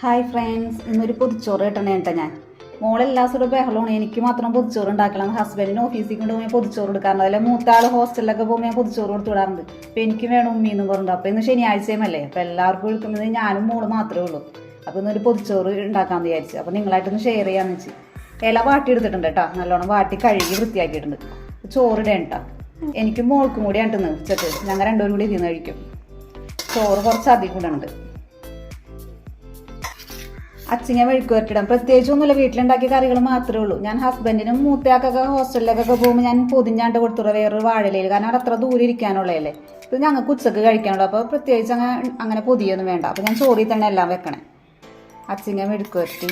Hi friends, ഇന്നൊരു പൊതിച്ചോറ് കിട്ടണേ കേട്ടോ. ഞാൻ മോളെല്ലാ ദിവസവും ബഹളമാണ്, എനിക്ക് മാത്രം പൊതിച്ചോറ് ഉണ്ടാക്കണം. ഹസ്ബൻഡിന് ഓഫീസിൽ കൊണ്ടുപോയി പൊതിച്ചോറ് എടുക്കാറുണ്ട്. അതിലെ മൂത്താൾ ഹോസ്റ്റലിലൊക്കെ പോകുമ്പോൾ ഞാൻ പൊതിച്ചോറ് കൊടുത്ത് വിടാറുണ്ട്. അപ്പോൾ എനിക്ക് വേണം ഉമ്മീന്ന് പറഞ്ഞിട്ട്. അപ്പോൾ ഇന്ന് ശനിയാഴ്ചയുമല്ലേ, അപ്പോൾ എല്ലാവർക്കും എടുക്കുന്നത് ഞാനും മോള് മാത്രമേ ഉള്ളൂ. അപ്പോൾ ഇന്നൊരു പൊതിച്ചോറ് ഉണ്ടാക്കാമെന്ന് വിചാരിച്ചു. അപ്പോൾ നിങ്ങളായിട്ടൊന്ന് ഷെയർ ചെയ്യാമെന്ന് വെച്ച് ഇല വാട്ടി എടുത്തിട്ടുണ്ട് കേട്ടോ. നല്ലോണം വാട്ടി കഴുകി വൃത്തിയാക്കിയിട്ടുണ്ട്. ചോറിടേണ്ട കേട്ടോ. എനിക്കും മോൾക്കും കൂടി ആയിട്ടെന്ന് ഉച്ചക്ക് ഞങ്ങൾ രണ്ടുപേരും കൂടി ഇരുന്ന് കഴിക്കും. ചോറ് കുറച്ച് അധികം കൂടെ ഉണ്ട്. അച്ചിങ്ങ മെഴുക്കുവരട്ടിടാം. പ്രത്യേകിച്ചൊന്നുമില്ല, വീട്ടിലുണ്ടാക്കിയ കറികൾ മാത്രമേ ഉള്ളൂ. ഞാൻ ഹസ്ബൻഡിനും മൂത്തയാക്കൊക്കെ ഹോസ്റ്റലിലേക്കൊക്കെ പോകുമ്പോൾ ഞാൻ പൊതിഞ്ഞാണ്ട് കൊടുത്തുള്ള വേറൊരു വാഴയിലയിൽ, കാരണം അവിടെ അത്ര ദൂരം ഇരിക്കാനുള്ളതല്ലേ. ഇത് ഞങ്ങൾക്ക് ഉച്ചക്ക് കഴിക്കാനുള്ളൂ. അപ്പോൾ പ്രത്യേകിച്ച് അങ്ങനെ പൊതിയൊന്നും വേണ്ട. അപ്പോൾ ഞാൻ ചോറിൽ തന്നെ എല്ലാം വെക്കണേ. അച്ചിങ്ങ മെഴുക്കുവരട്ടി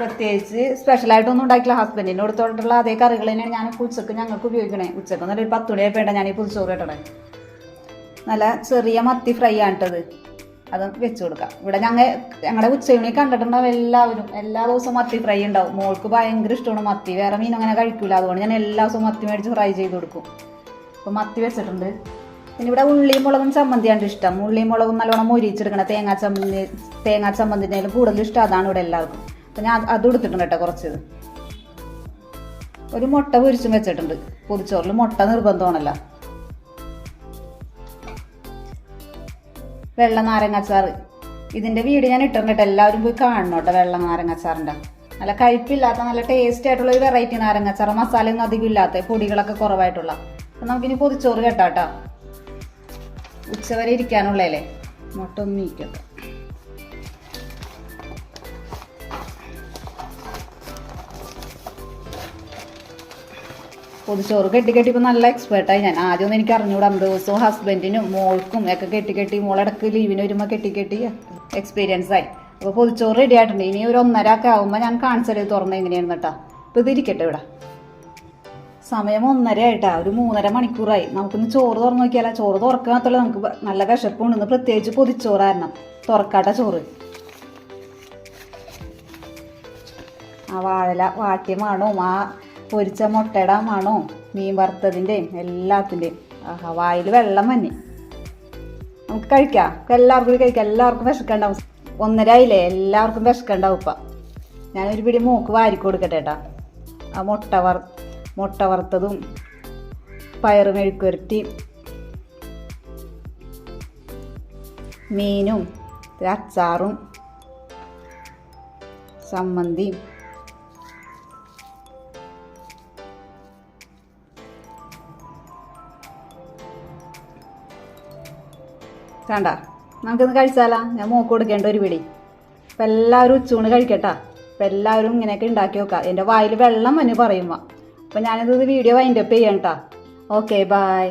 പ്രത്യേകിച്ച് സ്പെഷ്യലായിട്ടൊന്നും ഉണ്ടാക്കില്ല. ഹസ്ബൻഡിന് കൊടുത്തോട്ടുള്ള അതേ കറികൾ തന്നെയാണ് ഞാൻ ഉച്ചക്ക് ഞങ്ങൾക്ക് ഉപയോഗിക്കണേ. ഉച്ചക്ക് നല്ലൊരു 10 മണിയായി വേണ്ട ഞാൻ ഈ പൊതിച്ചോറ് കേട്ടണേ. നല്ല ചെറിയ മത്തി ഫ്രൈ ആണിട്ടത്, അത് വെച്ച് കൊടുക്കാം. ഇവിടെ ഞങ്ങളുടെ ഉച്ചയൂണി കണ്ടിട്ടുണ്ടാവും എല്ലാവരും. എല്ലാ ദിവസവും മത്തി ഫ്രൈ ഉണ്ടാവും. മോൾക്ക് ഭയങ്കര ഇഷ്ടമാണ് മത്തി. വേറെ മീൻ അങ്ങനെ കഴിക്കില്ല. അതുകൊണ്ട് ഞാൻ എല്ലാ ദിവസവും മത്തി മേടിച്ച് ഫ്രൈ ചെയ്ത് കൊടുക്കും. അപ്പോൾ മത്തി വെച്ചിട്ടുണ്ട്. പിന്നെ ഇവിടെ ഉള്ളിയും മുളകും ചമ്മന്തിയാണ് ഇഷ്ടം. ഉള്ളിയും മുളകും നല്ലോണം മൊരിച്ചെടുക്കണം. തേങ്ങാ ചമ്മന്തിനേലും കൂടുതൽ ഇഷ്ടം അതാണ് ഇവിടെ എല്ലാവർക്കും. അപ്പോൾ ഞാൻ അത് എടുത്തിട്ടുണ്ട് കേട്ടോ. കുറച്ചത് ഒരു മുട്ട പൊരിച്ചും വെച്ചിട്ടുണ്ട്. പൊതിച്ചോറിൽ മുട്ട നിർബന്ധമാണല്ലോ. വെള്ള നാരങ്ങാച്ചാറ്, ഇതിൻ്റെ വീഡിയോ ഞാൻ ഇട്ടിട്ടുണ്ട്. എല്ലാവരും പോയി കാണണം കേട്ടോ. വെള്ള നാരങ്ങാച്ചാറിൻ്റെ നല്ല കയ്പില്ലാത്ത നല്ല ടേസ്റ്റ് ആയിട്ടുള്ള ഒരു വെറൈറ്റി നാരങ്ങാച്ചാറ്. മസാലയൊന്നും അധികം ഇല്ലാത്ത, പൊടികളൊക്കെ കുറവായിട്ടുള്ള. അപ്പം നമുക്കിനി പൊതിച്ചോറ് കേട്ടോ. ഉച്ചവരെ ഇരിക്കാനുള്ളതല്ലേ, മുട്ട ഒന്ന് നീക്കട്ടെ. പൊതിച്ചോറ് കെട്ടി ഇപ്പോൾ നല്ല എക്സ്പേർട്ടായി ഞാൻ. ആദ്യമൊന്നും എനിക്ക് അറിഞ്ഞുകൂടാ. ദിവസവും ഹസ്ബൻഡിനും മോൾക്കും ഒക്കെ കെട്ടി മോളിടക്ക് ലീവിന് വരുമ്പോൾ കെട്ടി എക്സ്പീരിയൻസ് ആയി. അപ്പോൾ പൊതിച്ചോറ് റെഡി ആയിട്ടുണ്ട്. ഇനി ഒരു 1:30 ഒക്കെ ആകുമ്പോൾ ഞാൻ കാണിച്ചത് തുറന്ന് എങ്ങനെയാണെന്ന് കേട്ടോ. അപ്പോൾ ഇതിരിക്കട്ടെ ഇവിടെ. സമയം 1:30 ആയിട്ടാ, ഒരു 3.5 മണിക്കൂറായി. നമുക്കൊന്ന് ചോറ് തുറന്ന് നോക്കിയാലോ. ചോറ് തുറക്കുക മാത്രമല്ല, നമുക്ക് നല്ല വിശപ്പുണ്ടെന്ന്. പ്രത്യേകിച്ച് പൊതിച്ചോറായിരുന്നു. തുറക്കാട്ട ചോറ്. ആ വാഴല വാട്ടിയ മണവും ആ പൊരിച്ച മുട്ടയുടെ മണവും മീൻ വറുത്തതിൻ്റെയും എല്ലാത്തിൻ്റെയും വായിൽ വെള്ളം വന്നി. നമുക്ക് കഴിക്കാം. എല്ലാവർക്കും കഴിക്കാം. എല്ലാവർക്കും വിശക്കണ്ടാവും. 1:30 ആയില്ലേ, എല്ലാവർക്കും വിശക്കണ്ടാവും. ഇപ്പം ഞാനൊരു പിടി മൂക്ക് വാരി കൊടുക്കട്ടെ കേട്ടോ. ആ മുട്ട വറുത്തതും പയറ് മെഴുക്കുവരട്ടി മീനും അച്ചാറും ചമ്മന്തിയും വേണ്ട. നമുക്കിന്ന് കഴിച്ചാലാ. ഞാൻ മൂക്ക് കൊടുക്കേണ്ട ഒരു പിടി. അപ്പം എല്ലാവരും ഉച്ചൂണ് കഴിക്കട്ടാ. അപ്പം എല്ലാവരും ഇങ്ങനെയൊക്കെ ഉണ്ടാക്കി വെക്കാം. എൻ്റെ വായിൽ വെള്ളം വന്ന് പറയുമ്പോൾ. അപ്പം ഞാനിത് വീഡിയോ വൈൻഡപ്പ് ചെയ്യാം കേട്ടോ. Okay, by.